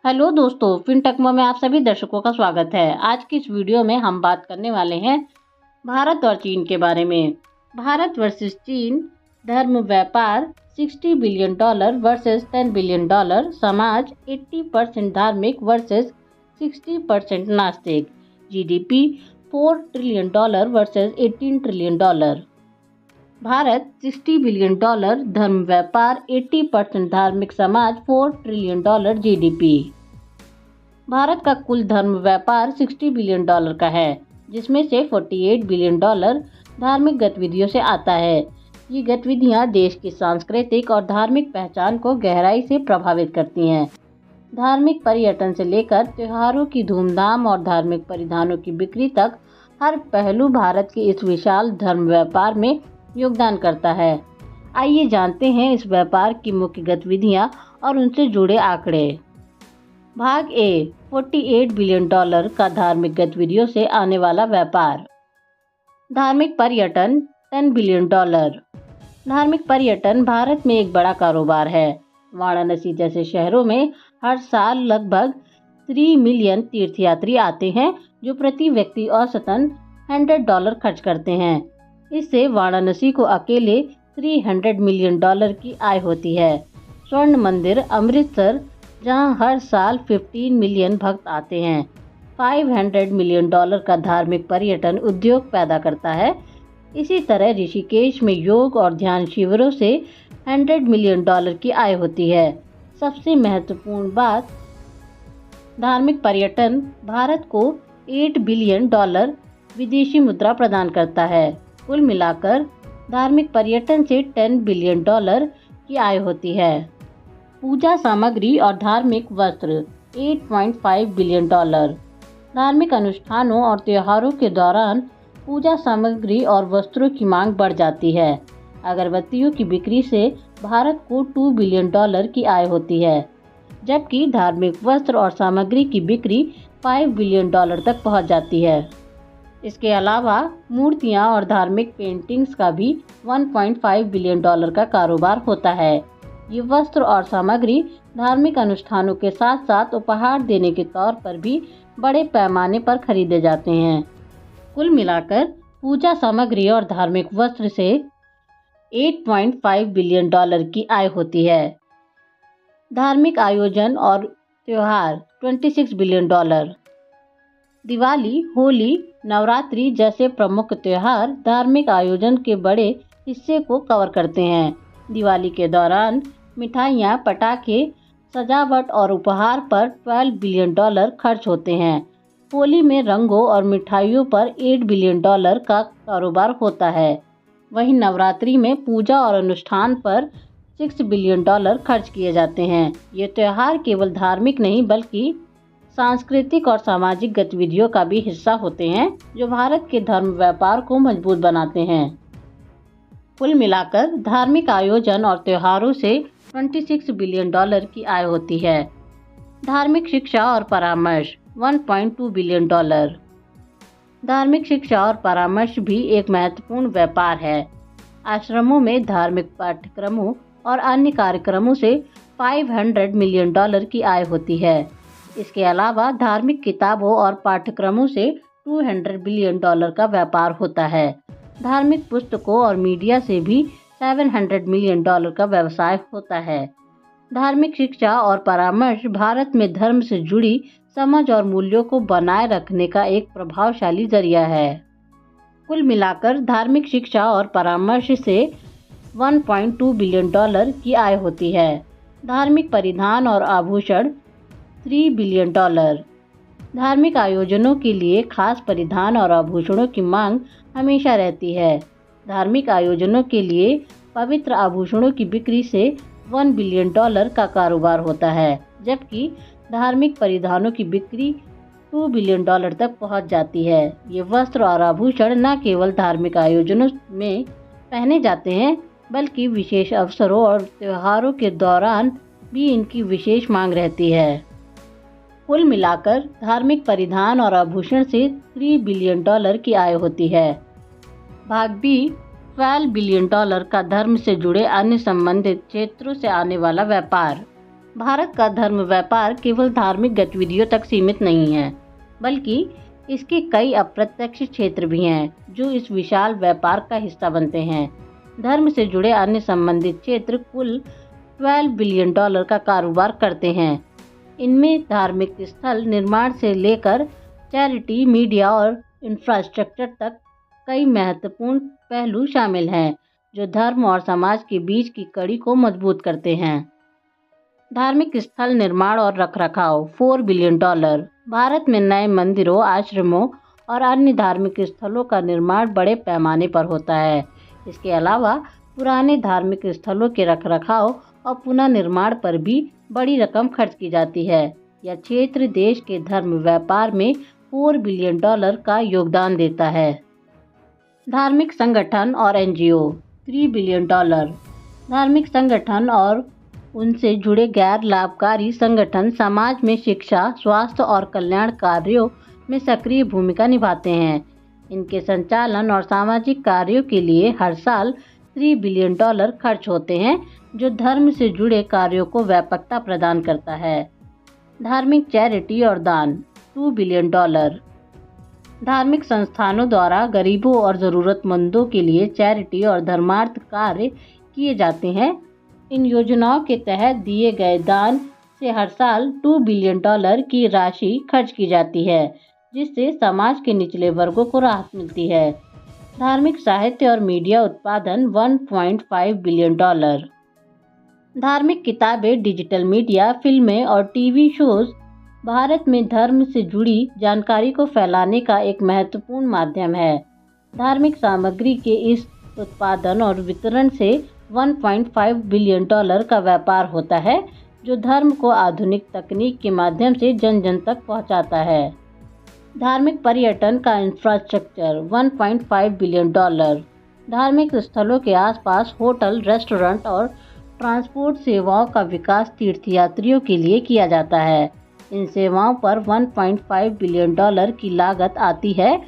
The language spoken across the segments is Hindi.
हेलो दोस्तों, फिनटेकमो में आप सभी दर्शकों का स्वागत है। आज की इस वीडियो में हम बात करने वाले हैं भारत और चीन के बारे में। भारत वर्सेस चीन, धर्म व्यापार $60 बिलियन वर्सेस $10 बिलियन, समाज 80% धार्मिक वर्सेस 60% नास्तिक, GDP $4 trillion versus $18 trillion. Bharat $60 billion, धर्म व्यापार 80% धार्मिक, समाज $4 ट्रिलियन जीडीपी। भारत का कुल धर्म व्यापार $60 बिलियन का है, जिसमें से $48 बिलियन धार्मिक गतिविधियों से आता है। ये गतिविधियां देश की सांस्कृतिक और धार्मिक पहचान को गहराई से प्रभावित करती हैं। धार्मिक पर्यटन से लेकर त्योहारों की धूमधाम और धार्मिक परिधानों की बिक्री तक हर पहलू भारत के इस विशाल धर्म व्यापार में योगदान करता है। आइए जानते हैं इस व्यापार की मुख्य गतिविधियां और उनसे जुड़े आंकड़े। भाग ए, $48 बिलियन का धार्मिक गतिविधियों से आने वाला व्यापार। धार्मिक पर्यटन $10 बिलियन। धार्मिक पर्यटन भारत में एक बड़ा कारोबार है। वाराणसी जैसे शहरों में हर साल लगभग 3 मिलियन तीर्थयात्री आते हैं, जो प्रति व्यक्ति औसतन $100 खर्च करते हैं। इससे वाराणसी को अकेले $300 मिलियन की आय होती है। स्वर्ण मंदिर अमृतसर, जहां हर साल 15 मिलियन भक्त आते हैं, $500 मिलियन का धार्मिक पर्यटन उद्योग पैदा करता है। इसी तरह ऋषिकेश में योग और ध्यान शिविरों से $100 मिलियन की आय होती है। सबसे महत्वपूर्ण बात, धार्मिक पर्यटन भारत को $8 बिलियन विदेशी मुद्रा प्रदान करता है। कुल मिलाकर धार्मिक पर्यटन से $10 बिलियन की आय होती है। पूजा सामग्री और धार्मिक वस्त्र $8.5 बिलियन। धार्मिक अनुष्ठानों और त्योहारों के दौरान पूजा सामग्री और वस्त्रों की मांग बढ़ जाती है। अगरबत्तियों की बिक्री से भारत को $2 बिलियन की आय होती है, जबकि धार्मिक वस्त्र और सामग्री की बिक्री $5 बिलियन तक पहुंच जाती है। इसके अलावा मूर्तियां और धार्मिक पेंटिंग्स का भी $1.5 बिलियन का कारोबार होता है। ये वस्त्र और सामग्री धार्मिक अनुष्ठानों के साथ साथ उपहार देने के तौर पर भी बड़े पैमाने पर खरीदे जाते हैं। कुल मिलाकर पूजा सामग्री और धार्मिक वस्त्र से $8.5 बिलियन की आय होती है। धार्मिक आयोजन और त्योहार $26 बिलियन। दिवाली, होली, नवरात्रि जैसे प्रमुख त्योहार धार्मिक आयोजन के बड़े हिस्से को कवर करते हैं। दिवाली के दौरान मिठाइयाँ, पटाखे, सजावट और उपहार पर $12 बिलियन खर्च होते हैं। होली में रंगों और मिठाइयों पर $8 बिलियन का कारोबार होता है। वहीं नवरात्रि में पूजा और अनुष्ठान पर $6 बिलियन खर्च किए जाते हैं। ये त्योहार केवल धार्मिक नहीं बल्कि सांस्कृतिक और सामाजिक गतिविधियों का भी हिस्सा होते हैं, जो भारत के धर्म व्यापार को मजबूत बनाते हैं। कुल मिलाकर धार्मिक आयोजन और त्योहारों से $26 बिलियन की आय होती है। धार्मिक शिक्षा और परामर्श $1.2 बिलियन। धार्मिक शिक्षा और परामर्श भी एक महत्वपूर्ण व्यापार है। आश्रमों में धार्मिक पाठ्यक्रमों और अन्य कार्यक्रमों से $500 मिलियन की आय होती है। इसके अलावा धार्मिक किताबों और पाठ्यक्रमों से $200 बिलियन का व्यापार होता है। धार्मिक पुस्तकों और मीडिया से भी $700 मिलियन का व्यवसाय होता है। धार्मिक शिक्षा और परामर्श भारत में धर्म से जुड़ी समझ और मूल्यों को बनाए रखने का एक प्रभावशाली जरिया है। कुल मिलाकर धार्मिक शिक्षा और परामर्श से $1.2 बिलियन की आय होती है। धार्मिक परिधान और आभूषण $3 बिलियन। धार्मिक आयोजनों के लिए खास परिधान और आभूषणों की मांग हमेशा रहती है। धार्मिक आयोजनों के लिए पवित्र आभूषणों की बिक्री से $1 बिलियन का कारोबार होता है, जबकि धार्मिक परिधानों की बिक्री $2 बिलियन तक पहुंच जाती है। ये वस्त्र और आभूषण न केवल धार्मिक आयोजनों में पहने जाते हैं, बल्कि विशेष अवसरों और त्योहारों के दौरान भी इनकी विशेष मांग रहती है। कुल मिलाकर धार्मिक परिधान और आभूषण से $3 बिलियन की आय होती है। भाग बी, $12 बिलियन का धर्म से जुड़े अन्य संबंधित क्षेत्रों से आने वाला व्यापार। भारत का धर्म व्यापार केवल धार्मिक गतिविधियों तक सीमित नहीं है, बल्कि इसके कई अप्रत्यक्ष क्षेत्र भी हैं जो इस विशाल व्यापार का हिस्सा बनते हैं। धर्म से जुड़े अन्य संबंधित क्षेत्र कुल $12 बिलियन का कारोबार करते हैं। इनमें धार्मिक स्थल निर्माण से लेकर चैरिटी, मीडिया और इंफ्रास्ट्रक्चर तक कई महत्वपूर्ण पहलू शामिल हैं जो धर्म और समाज के बीच की कड़ी को मजबूत करते हैं। धार्मिक स्थल निर्माण और रखरखाव $4 बिलियन। भारत में नए मंदिरों, आश्रमों और अन्य धार्मिक स्थलों का निर्माण बड़े पैमाने पर होता है। इसके अलावा पुराने धार्मिक स्थलों के रखरखाव और पुनः निर्माण पर भी बड़ी रकम खर्च की जाती है। यह क्षेत्र देश के धर्म व्यापार में $4 बिलियन का योगदान देता है। धार्मिक संगठन और एनजीओ $3 बिलियन। धार्मिक संगठन और उनसे जुड़े गैर लाभकारी संगठन समाज में शिक्षा, स्वास्थ्य और कल्याण कार्यों में सक्रिय भूमिका निभाते हैं। इनके संचालन और सामाजिक कार्यों के लिए हर साल $3 बिलियन खर्च होते हैं, जो धर्म से जुड़े कार्यों को व्यापकता प्रदान करता है। धार्मिक चैरिटी और दान $2 बिलियन। धार्मिक संस्थानों द्वारा गरीबों और ज़रूरतमंदों के लिए चैरिटी और धर्मार्थ कार्य किए जाते हैं। इन योजनाओं के तहत दिए गए दान से हर साल $2 बिलियन की राशि खर्च की जाती है, जिससे समाज के निचले वर्गों को राहत मिलती है। धार्मिक साहित्य और मीडिया उत्पादन $1.5 बिलियन। धार्मिक किताबें, डिजिटल मीडिया, फिल्में और टीवी शोज भारत में धर्म से जुड़ी जानकारी को फैलाने का एक महत्वपूर्ण माध्यम है। धार्मिक सामग्री के इस उत्पादन और वितरण से $1.5 बिलियन का व्यापार होता है, जो धर्म को आधुनिक तकनीक के माध्यम से जन जन तक पहुंचाता है। धार्मिक पर्यटन का इंफ्रास्ट्रक्चर $1.5 बिलियन। धार्मिक स्थलों के आसपास होटल, रेस्टोरेंट और ट्रांसपोर्ट सेवाओं का विकास तीर्थयात्रियों के लिए किया जाता है। इन सेवाओं पर $1.5 बिलियन की लागत आती है,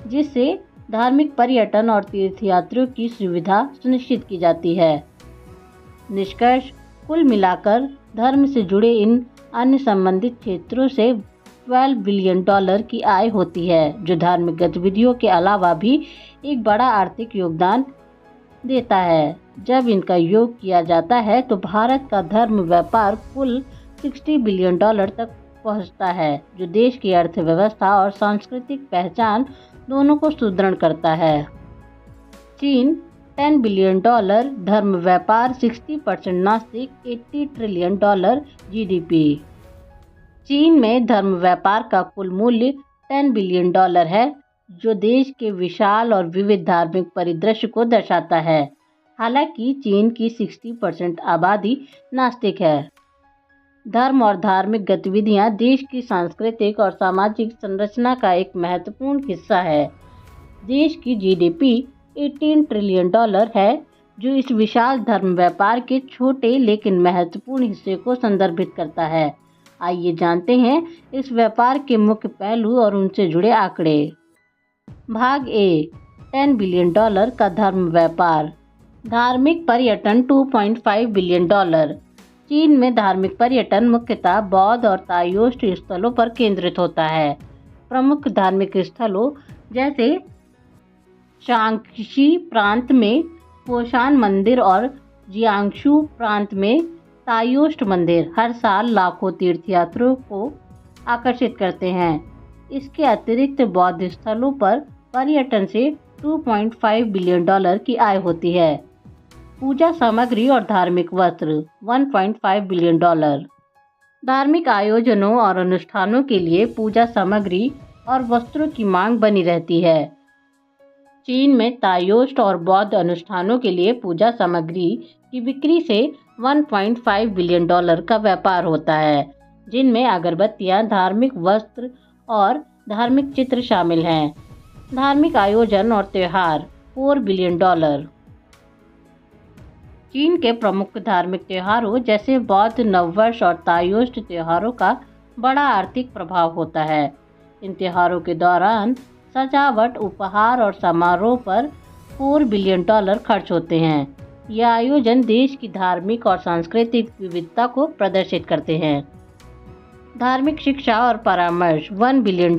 जिससे धार्मिक पर्यटन और तीर्थयात्रियों की सुविधा सुनिश्चित की जाती है। निष्कर्ष, कुल मिलाकर धर्म से जुड़े इन अन्य संबंधित क्षेत्रों से $12 बिलियन की आय होती है, जो धार्मिक गतिविधियों के अलावा भी एक बड़ा आर्थिक योगदान देता है। जब इनका योग किया जाता है तो भारत का धर्म व्यापार कुल $60 बिलियन तक पहुंचता है, जो देश की अर्थव्यवस्था और सांस्कृतिक पहचान दोनों को सुदृढ़ करता है। चीन $10 बिलियन धर्म व्यापार, 60% नास्तिक, $80 ट्रिलियन जीडीपी। चीन में धर्म व्यापार का कुल मूल्य $10 बिलियन है, जो देश के विशाल और विविध धार्मिक परिदृश्य को दर्शाता है। हालांकि चीन की 60% आबादी नास्तिक है। धर्म और धार्मिक गतिविधियां देश की सांस्कृतिक और सामाजिक संरचना का एक महत्वपूर्ण हिस्सा है। देश की जीडीपी $18 ट्रिलियन है, जो इस विशाल धर्म व्यापार के छोटे लेकिन महत्वपूर्ण हिस्से को संदर्भित करता है। आइए जानते हैं इस व्यापार के मुख्य पहलू और उनसे जुड़े आंकड़े। भाग ए, $10 बिलियन का धर्म व्यापार। धार्मिक पर्यटन $2.5 बिलियन। चीन में धार्मिक पर्यटन मुख्यतः बौद्ध और ताओइस्ट स्थलों पर केंद्रित होता है। प्रमुख धार्मिक स्थलों जैसे शांक्षी प्रांत में पोशान मंदिर और जियांगशू प्रांत में ताओइस्ट मंदिर हर साल लाखों तीर्थयात्रियों को आकर्षित करते हैं। इसके अतिरिक्त बौद्ध स्थलों पर पर्यटन से $2.5 बिलियन की आय होती है। पूजा सामग्री और धार्मिक वस्त्र $1.5 बिलियन। धार्मिक आयोजनों और अनुष्ठानों के लिए पूजा सामग्री और वस्त्रों की मांग बनी रहती है। चीन में ताओइस्ट और बौद्ध अनुष्ठानों के लिए पूजा सामग्री की बिक्री से $1.5 बिलियन का व्यापार होता है, जिनमें अगरबत्तियां, धार्मिक वस्त्र और धार्मिक चित्र शामिल हैं। धार्मिक आयोजन और त्योहार $4 बिलियन। चीन के प्रमुख धार्मिक त्योहारों जैसे बौद्ध नववर्ष और ताओइस्ट त्योहारों का बड़ा आर्थिक प्रभाव होता है। इन त्योहारों के दौरान सजावट, उपहार और समारोह पर $4 बिलियन खर्च होते हैं। ये आयोजन देश की धार्मिक और सांस्कृतिक विविधता को प्रदर्शित करते हैं। धार्मिक शिक्षा और परामर्श $1 बिलियन।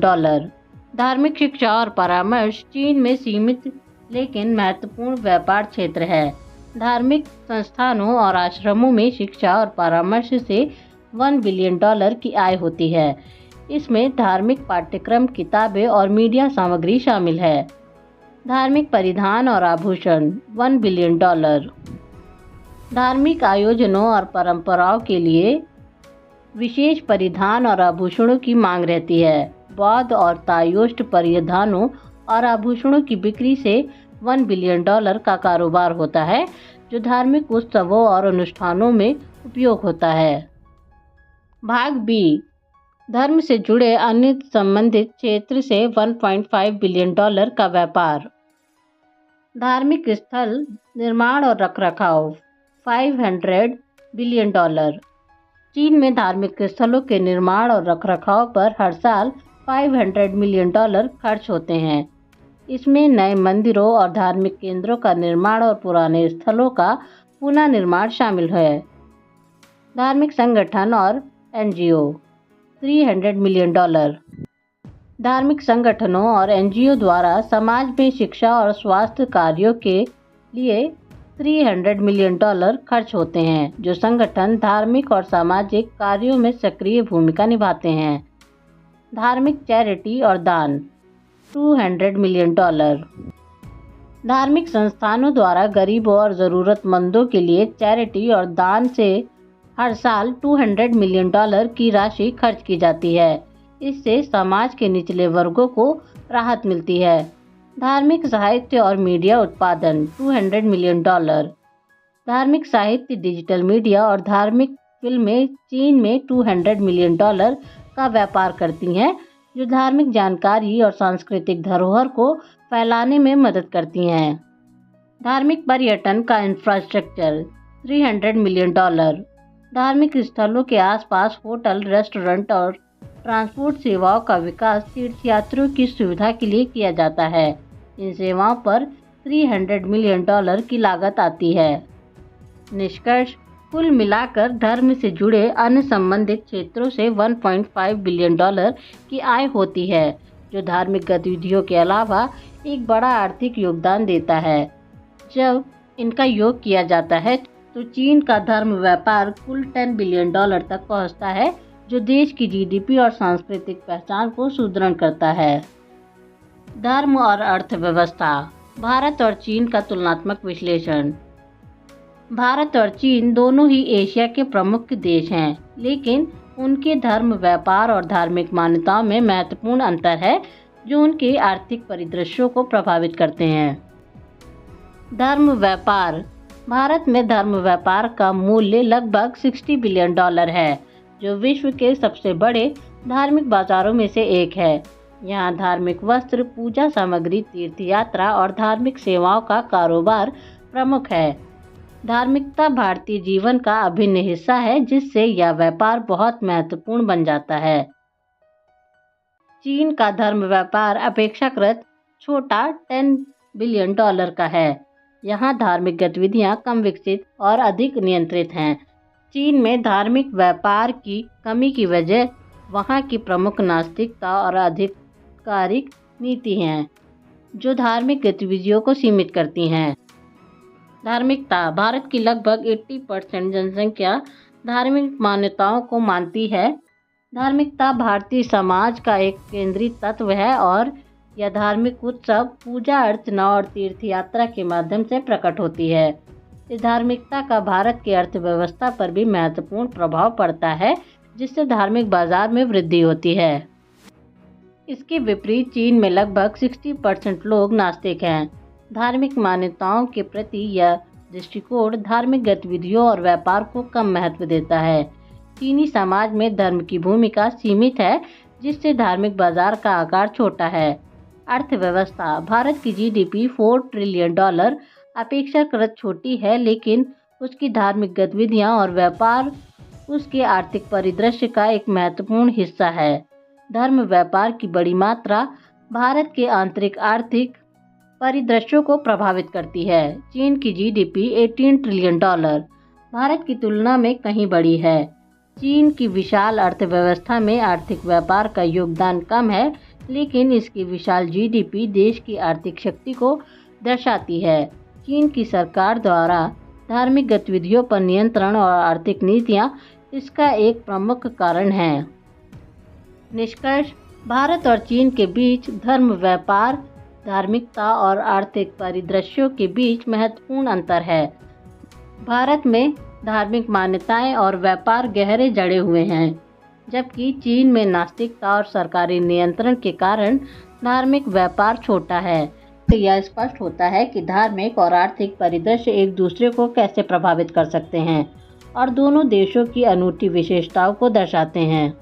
धार्मिक शिक्षा और परामर्श चीन में सीमित लेकिन महत्वपूर्ण व्यापार क्षेत्र है। धार्मिक संस्थानों और आश्रमों में शिक्षा और परामर्श से $1 बिलियन की आय होती है। इसमें धार्मिक पाठ्यक्रम, किताबें और मीडिया सामग्री शामिल है। धार्मिक परिधान और आभूषण $1 बिलियन। धार्मिक आयोजनों और परंपराओं के लिए विशेष परिधान और आभूषणों की मांग रहती है। बौद्ध और ताओइस्ट परिधानों और आभूषणों की बिक्री से $1 बिलियन का कारोबार होता है, जो धार्मिक उत्सवों और अनुष्ठानों में उपयोग होता है। भाग बी, धर्म से जुड़े अन्य संबंधित क्षेत्र से $1.5 बिलियन का व्यापार। धार्मिक स्थल निर्माण और रखरखाव $500 बिलियन। चीन में धार्मिक स्थलों के निर्माण और रखरखाव पर हर साल $500 मिलियन खर्च होते हैं। इसमें नए मंदिरों और धार्मिक केंद्रों का निर्माण और पुराने स्थलों का पुनः निर्माण शामिल है। धार्मिक संगठन और NGO $300 मिलियन। धार्मिक संगठनों और NGO द्वारा समाज में शिक्षा और स्वास्थ्य कार्यों के लिए $300 मिलियन खर्च होते हैं, जो संगठन धार्मिक और सामाजिक कार्यों में सक्रिय भूमिका निभाते हैं। धार्मिक चैरिटी और दान $200 मिलियन। धार्मिक संस्थानों द्वारा गरीबों और ज़रूरतमंदों के लिए चैरिटी और दान से हर साल $200 मिलियन की राशि खर्च की जाती है। इससे समाज के निचले वर्गों को राहत मिलती है। धार्मिक साहित्य और मीडिया उत्पादन $200 मिलियन। धार्मिक साहित्य, डिजिटल मीडिया और धार्मिक फिल्में चीन में $200 मिलियन का व्यापार करती हैं, जो धार्मिक जानकारी और सांस्कृतिक धरोहर को फैलाने में मदद करती हैं। धार्मिक पर्यटन का इंफ्रास्ट्रक्चर $300 मिलियन। धार्मिक स्थलों के आसपास होटल, रेस्टोरेंट और ट्रांसपोर्ट सेवाओं का विकास तीर्थयात्रियों की सुविधा के लिए किया जाता है। इन सेवाओं पर $300 मिलियन की लागत आती है। निष्कर्ष, कुल मिलाकर धर्म से जुड़े अन्य संबंधित क्षेत्रों से $1.5 बिलियन की आय होती है, जो धार्मिक गतिविधियों के अलावा एक बड़ा आर्थिक योगदान देता है। जब इनका योग किया जाता है तो चीन का धर्म व्यापार कुल $10 बिलियन तक पहुंचता है, जो देश की GDP और सांस्कृतिक पहचान को सुदृढ़ करता है। धर्म और अर्थव्यवस्था, भारत और चीन का तुलनात्मक विश्लेषण। भारत और चीन दोनों ही एशिया के प्रमुख देश हैं, लेकिन उनके धर्म, व्यापार और धार्मिक मान्यताओं में महत्वपूर्ण अंतर है, जो उनके आर्थिक परिदृश्यों को प्रभावित करते हैं। धर्म व्यापार, भारत में धर्म व्यापार का मूल्य लगभग $60 बिलियन है, जो विश्व के सबसे बड़े धार्मिक बाजारों में से एक है। यहाँ धार्मिक वस्त्र, पूजा सामग्री, तीर्थयात्रा और धार्मिक सेवाओं का कारोबार प्रमुख है। धार्मिकता भारतीय जीवन का अभिन्न हिस्सा है, जिससे यह व्यापार बहुत महत्वपूर्ण बन जाता है। चीन का धर्म व्यापार अपेक्षाकृत छोटा $10 बिलियन का है। यहाँ धार्मिक गतिविधियाँ कम विकसित और अधिक नियंत्रित हैं। चीन में धार्मिक व्यापार की कमी की वजह वहाँ की प्रमुख नास्तिकता और आधिकारिक नीति हैं, जो धार्मिक गतिविधियों को सीमित करती हैं। धार्मिकता, भारत की लगभग 80% जनसंख्या धार्मिक मान्यताओं को मानती है। धार्मिकता भारतीय समाज का एक केंद्रीय तत्व है और यह धार्मिक उत्सव, पूजा अर्चना और तीर्थयात्रा के माध्यम से प्रकट होती है। इस धार्मिकता का भारत की अर्थव्यवस्था पर भी महत्वपूर्ण प्रभाव पड़ता है, जिससे धार्मिक बाजार में वृद्धि होती है। इसके विपरीत चीन में लगभग 60% लोग नास्तिक हैं। धार्मिक मान्यताओं के प्रति यह दृष्टिकोण धार्मिक गतिविधियों और व्यापार को कम महत्व देता है। चीनी समाज में धर्म की भूमिका सीमित है, जिससे धार्मिक बाजार का आकार छोटा है। अर्थव्यवस्था, भारत की GDP $4 ट्रिलियन अपेक्षाकृत छोटी है, लेकिन उसकी धार्मिक गतिविधियां और व्यापार उसके आर्थिक परिदृश्य का एक महत्वपूर्ण हिस्सा है। धर्म व्यापार की बड़ी मात्रा भारत के आंतरिक आर्थिक परिदृश्यों को प्रभावित करती है। चीन की जीडीपी $18 ट्रिलियन भारत की तुलना में कहीं बड़ी है। चीन की विशाल अर्थव्यवस्था में आर्थिक व्यापार का योगदान कम है, लेकिन इसकी विशाल जीडीपी देश की आर्थिक शक्ति को दर्शाती है। चीन की सरकार द्वारा धार्मिक गतिविधियों पर नियंत्रण और आर्थिक नीतियां इसका एक प्रमुख कारण है। निष्कर्ष: भारत और चीन के बीच धर्म, व्यापार, धार्मिकता और आर्थिक परिदृश्यों के बीच महत्वपूर्ण अंतर है। भारत में धार्मिक मान्यताएं और व्यापार गहरे जड़े हुए हैं, जबकि चीन में नास्तिकता और सरकारी नियंत्रण के कारण धार्मिक व्यापार छोटा है। तो यह स्पष्ट होता है कि धार्मिक और आर्थिक परिदृश्य एक दूसरे को कैसे प्रभावित कर सकते हैं और दोनों देशों की अनूठी विशेषताओं को दर्शाते हैं।